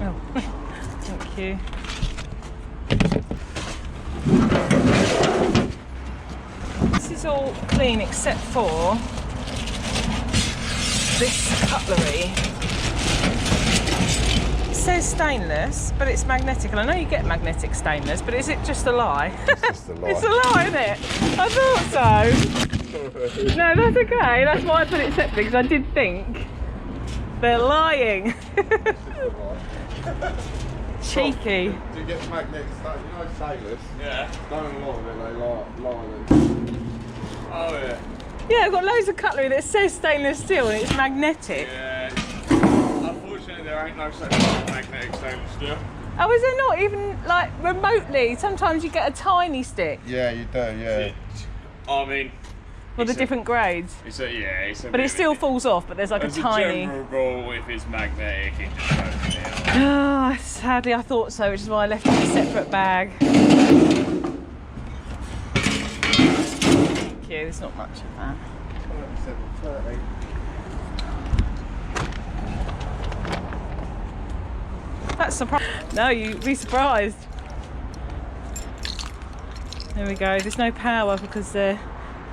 Oh, thank you. This is all clean except for this cutlery. It says stainless, but it's magnetic, and I know you get magnetic stainless, but is it just a lie? It's just a lie. It's a lie, isn't it? I thought so. No, that's okay. That's why I put it separately, because I did think they're lying. Cheeky. Do you get magnetic stainless? You know stainless? Yeah. Don't a lot of it, they lie. Oh yeah. Yeah, I've got loads of cutlery that says stainless steel and it's magnetic. Yeah. Unfortunately, there ain't no such thing as magnetic stainless steel. Oh, is there not even like remotely? Sometimes you get a tiny stick. Yeah, you do, yeah. I mean, Well, the different grades. It's a, yeah, it's a but it still falls off, but there's like a tiny. As a general rule, if it's magnetic, it just goes down. Ah, sadly I thought so, which is why I left it in a separate bag. Thank you, there's not much of that. 7:30. That's surprising. No, you'd be surprised. There we go. There's no power because they're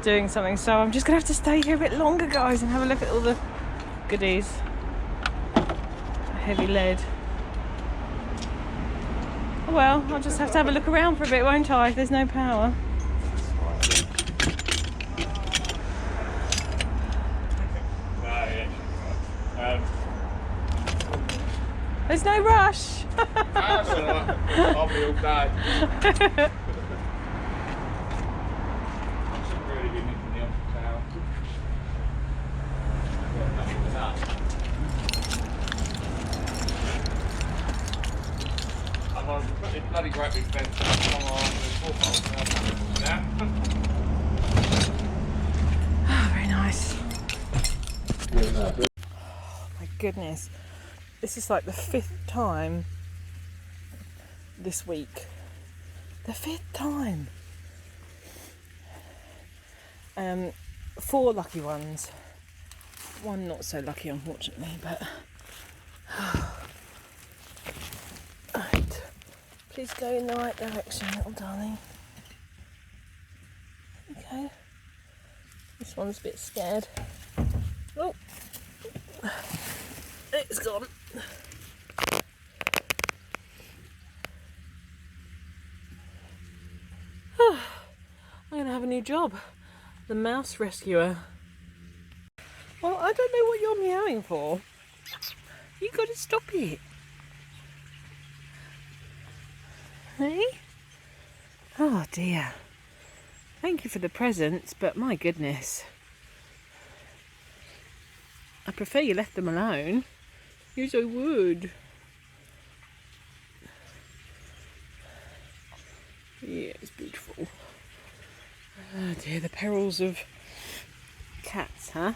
doing something, so I'm just gonna have to stay here a bit longer, guys, and have a look at all the goodies. Heavy lead. Oh well, I'll just have to have a look around for a bit, won't I, if there's no power. There's no rush. That's all right. I'll be all day. otherwise we've got this bloody great big fence. Come on, there's 4 poles now. Very nice. My goodness, this is like the 5th time this week. The 5th time. 4 lucky ones. 1 not so lucky, unfortunately, but right. Please go in the right direction, little darling. Okay. This one's a bit scared. Oh, it's gone. I'm going to have a new job. The mouse rescuer. Well, I don't know what you're meowing for. You got to stop it. Hey? Oh dear. Thank you for the presents, but my goodness. I prefer you left them alone. Yes, I would. Yeah, it's beautiful. Oh dear, the perils of cats, huh?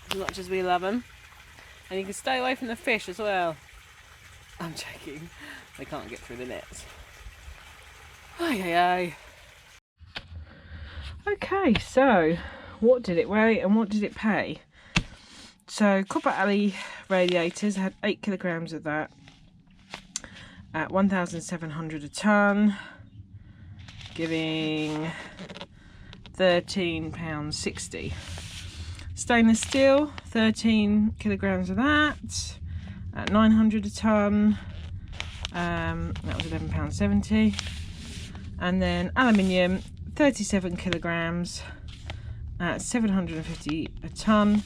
As much as we love them. And you can stay away from the fish as well. I'm joking. They can't get through the nets. Ay, ay, ay. Okay, so what did it weigh and what did it pay? So Copper Alley radiators had 8 kilograms of that at 1,700 a tonne, giving £13.60. Stainless steel, 13 kilograms of that at 900 a tonne. That was £11.70. And then aluminium, 37 kilograms at 750 a tonne,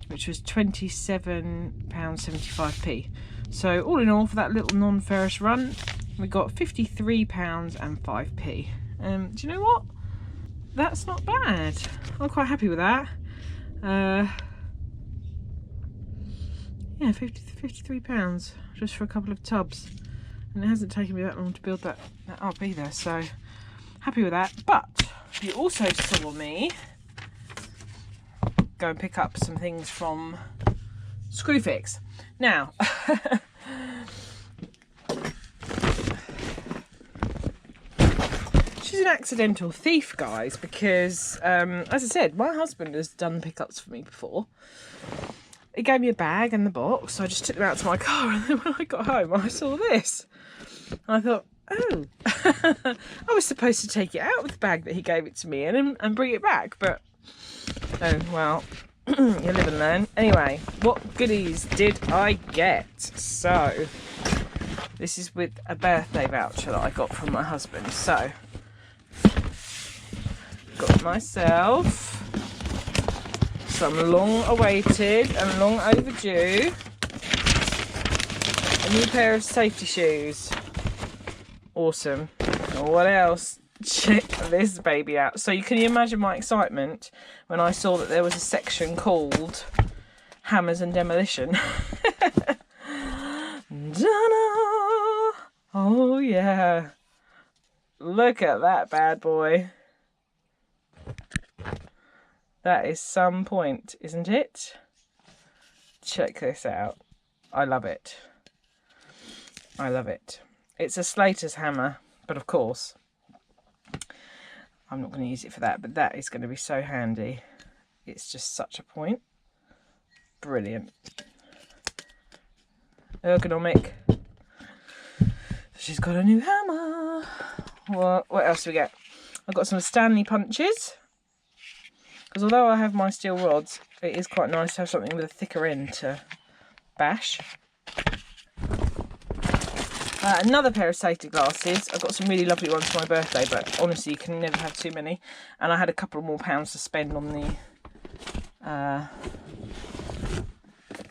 which was £27.75p. So all in all, for that little non-ferrous run, we got £53.05p. Do you know what? That's not bad. I'm quite happy with that. Yeah, £53 just for a couple of tubs, and it hasn't taken me that long to build that up either, so happy with that. But you also saw me go and pick up some things from Screwfix. Now she's an accidental thief, guys, because as I said, my husband has done pickups for me before. He gave me a bag and the box, so I just took them out to my car, and then when I got home I saw this. And I thought, oh, I was supposed to take it out with the bag that he gave it to me in and bring it back, but oh well, you live and learn. Anyway, what goodies did I get? So this is with a birthday voucher that I got from my husband. So got myself some long awaited and long overdue a new pair of safety shoes. Awesome. What else? Check this baby out. So you can imagine my excitement when I saw that there was a section called Hammers and Demolition. Oh yeah, look at that bad boy. That is some point, isn't it? Check this out. I love it. I love it. It's a Slater's hammer, but of course I'm not going to use it for that, but that is going to be so handy. It's just such a point. Brilliant. Ergonomic. She's got a new hammer. What else do we get? I've got some Stanley punches. Because although I have my steel rods, it is quite nice to have something with a thicker end to bash. Another pair of safety glasses. I've got some really lovely ones for my birthday, but honestly you can never have too many. And I had a couple more pounds to spend on the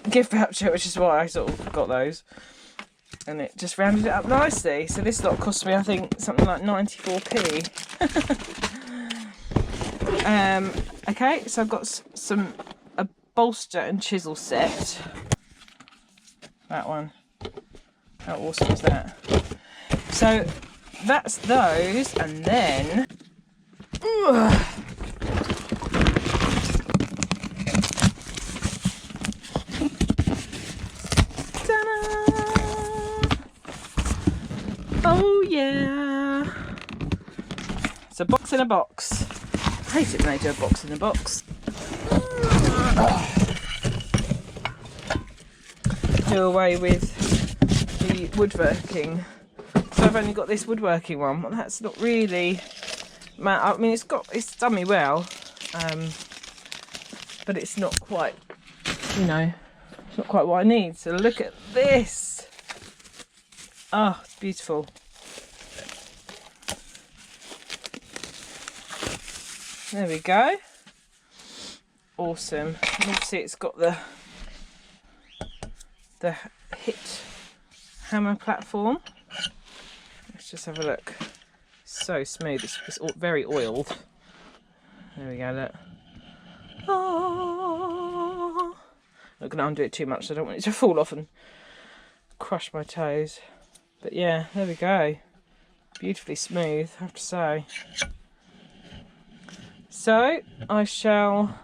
gift voucher, which is why I sort of got those. And it just rounded it up nicely. So this lot cost me, I think, something like 94p. Okay, so I've got a bolster and chisel set. That one. How awesome is that? So that's those, and then oh yeah, it's a box in a box. I hate it when they do a box in a box. Do away with the woodworking. So I've only got this woodworking one. Well, that's not really. I mean, it's done me well, but it's not quite. You know, it's not quite what I need. So look at this. Oh, it's beautiful. There we go. Awesome. And obviously it's got the hit hammer platform. Let's just have a look. So smooth. It's all very oiled. There we go, look. Oh. I'm not going to undo it too much, so I don't want it to fall off and crush my toes. But yeah, there we go. Beautifully smooth, I have to say. So I shall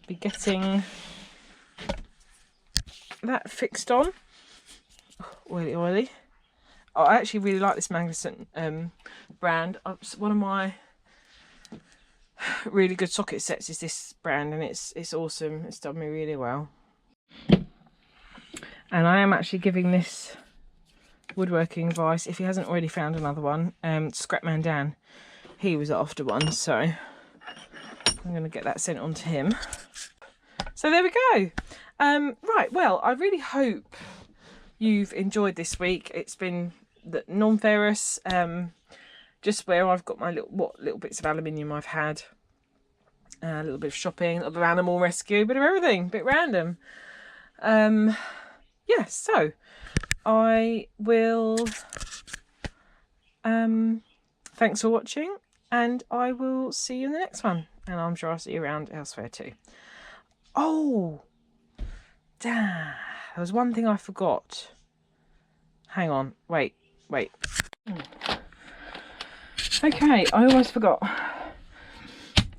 be getting that fixed on. Oily, oily. Oh, I actually really like this magnetic brand. It's one of my really good socket sets is this brand, and it's awesome. It's done me really well. And I am actually giving this woodworking advice, if he hasn't already found another one, Scrapman Dan. He was after one, so I'm going to get that sent on to him. So there we go. Right, well, I really hope you've enjoyed this week. It's been the non-ferrous, just where I've got my little bits of aluminium I've had, a little bit of shopping, a little bit of animal rescue, a bit of everything, a bit random. Yeah, so I will, thanks for watching, and I will see you in the next one, and I'm sure I'll see you around elsewhere too. Oh, damn, there was one thing I forgot. Hang on, wait. Okay, I almost forgot.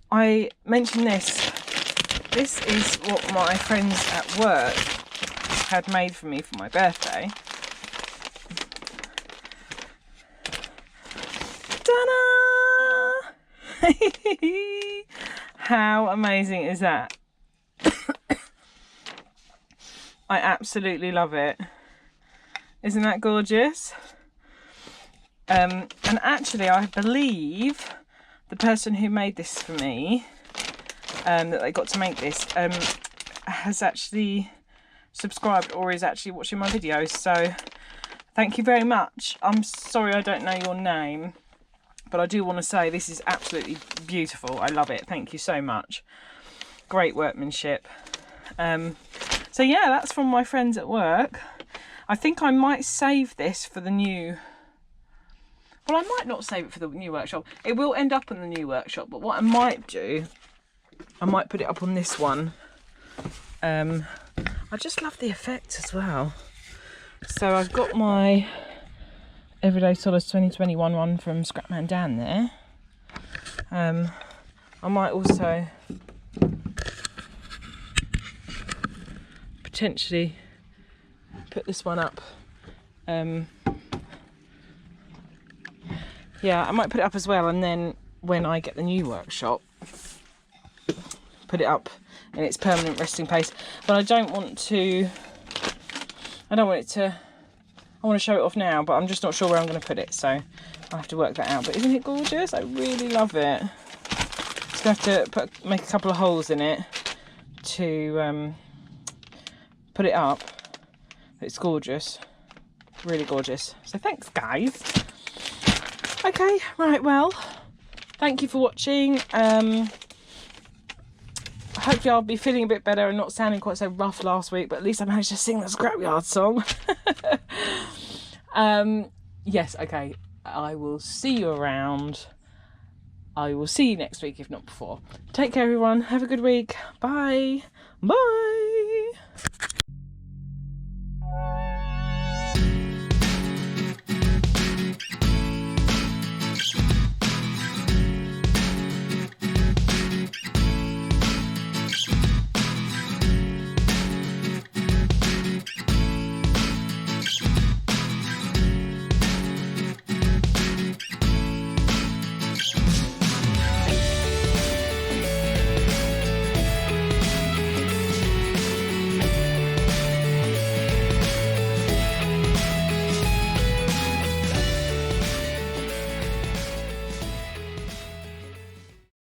I mentioned this. This is what my friends at work had made for me for my birthday. Ta-da! How amazing is that? I absolutely love it. Isn't that gorgeous? And actually, I believe the person who made this for me, that they got to make this, has actually subscribed or is actually watching my videos. So thank you very much. I'm sorry I don't know your name, but I do want to say this is absolutely beautiful. I love it. Thank you so much. Great workmanship. So yeah, that's from my friends at work. I think I might save this for the new... Well, I might not save it for the new workshop. It will end up in the new workshop, but what I might do, I might put it up on this one. I just love the effect as well. So I've got my Everyday Solace 2021 one from Scrapman Dan there. I might also potentially put this one up. Yeah, I might put it up as well, and then when I get the new workshop, put it up in its permanent resting place. But I don't want to, I want to show it off now, but I'm just not sure where I'm going to put it, so I'll have to work that out. But isn't it gorgeous? I really love it. Just going to have to make a couple of holes in it to put it up. But it's gorgeous, really gorgeous. So thanks, guys. Okay, right, well, thank you for watching. Hopefully I'll be feeling a bit better and not sounding quite so rough last week, but at least I managed to sing the Scrapyard song. Yes, okay, I will see you around. I will see you next week, if not before. Take care, everyone. Have a good week. Bye. Bye.